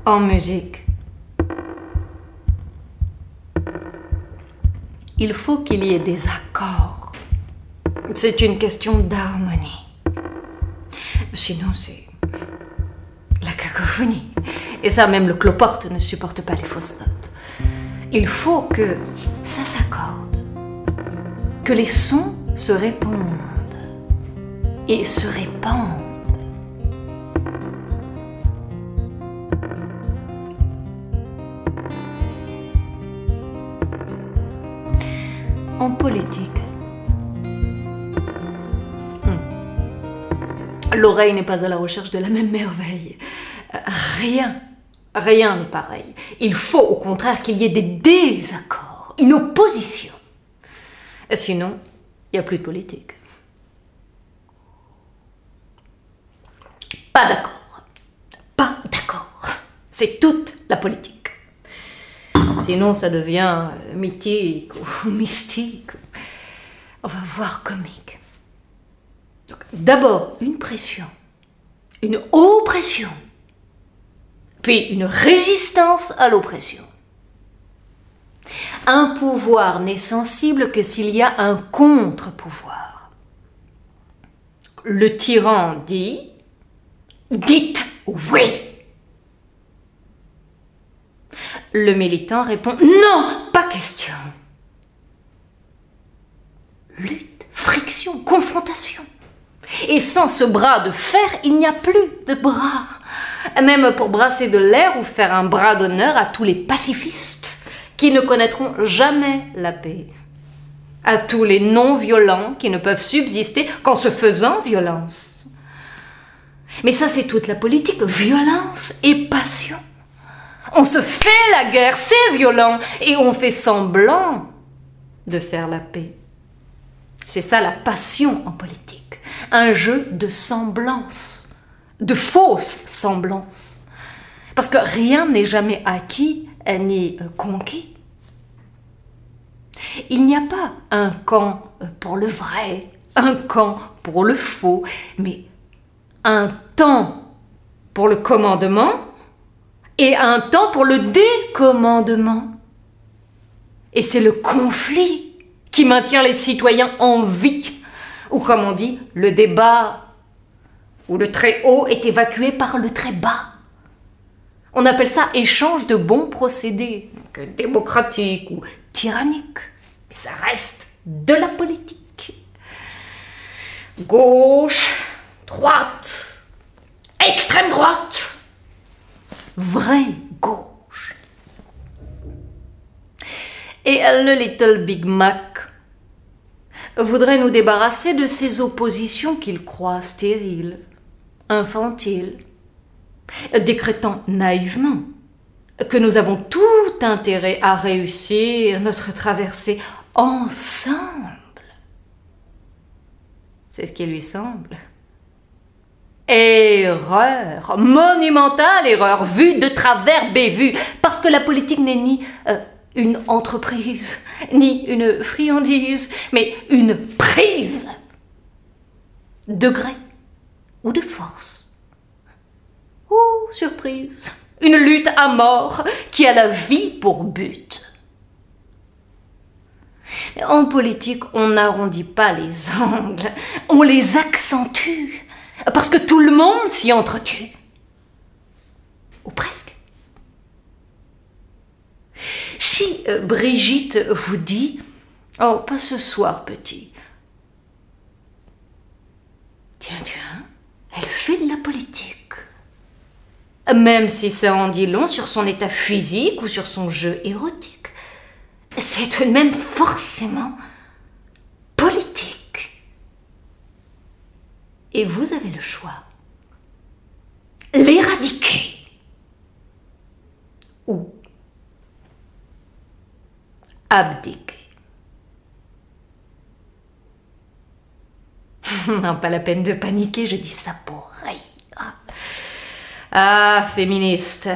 En musique, il faut qu'il y ait des accords. C'est une question d'harmonie. Sinon, c'est la cacophonie. Et ça, même le cloporte ne supporte pas les fausses notes. Il faut que ça s'accorde, que les sons se répondent et se répandent. En politique, l'oreille n'est pas à la recherche de la même merveille. Rien n'est pareil. Il faut au contraire qu'il y ait des désaccords, une opposition. Sinon, il n'y a plus de politique. Pas d'accord. Pas d'accord. C'est toute la politique. Sinon, ça devient mythique ou mystique. On va voir comique. D'abord, une pression, une oppression, puis une résistance à l'oppression. Un pouvoir n'est sensible que s'il y a un contre-pouvoir. Le tyran dit « Dites oui !» Le militant répond « Non, pas question !» Lutte, friction, confrontation. Et sans ce bras de fer, il n'y a plus de bras. Même pour brasser de l'air ou faire un bras d'honneur à tous les pacifistes qui ne connaîtront jamais la paix. À tous les non-violents qui ne peuvent subsister qu'en se faisant violence. Mais ça, c'est toute la politique, violence et passion. On se fait la guerre, c'est violent, et on fait semblant de faire la paix. C'est ça la passion en politique. Un jeu de semblance, de fausses semblances. Parce que rien n'est jamais acquis ni conquis. Il n'y a pas un camp pour le vrai, un camp pour le faux, mais un temps pour le commandement et un temps pour le décommandement. Et c'est le conflit qui maintient les citoyens en vie. Ou comme on dit, le débat, où le très haut est évacué par le très bas. On appelle ça échange de bons procédés, donc démocratique ou tyrannique. Mais ça reste de la politique. Gauche, droite, extrême droite, vraie gauche. Et le Little Big Mac voudrait nous débarrasser de ces oppositions qu'il croit stériles, infantiles, décrétant naïvement que nous avons tout intérêt à réussir notre traversée ensemble. C'est ce qui lui semble. Erreur, monumentale erreur, vue de travers bévue, parce que la politique n'est ni une entreprise, ni une friandise, mais une prise de gré ou de force. Ou surprise, une lutte à mort qui a la vie pour but. En politique, on n'arrondit pas les angles, on les accentue, parce que tout le monde s'y entretue. Ou presque. Si Brigitte vous dit « Oh, pas ce soir, petit. » Tiens, elle fait de la politique. Même si ça en dit long sur son état physique ou sur son jeu érotique. C'est tout de même forcément politique. Et vous avez le choix. L'éradiquer. Ou abdiquer. Non, pas la peine de paniquer, je dis ça pour rire. Ah, féministe.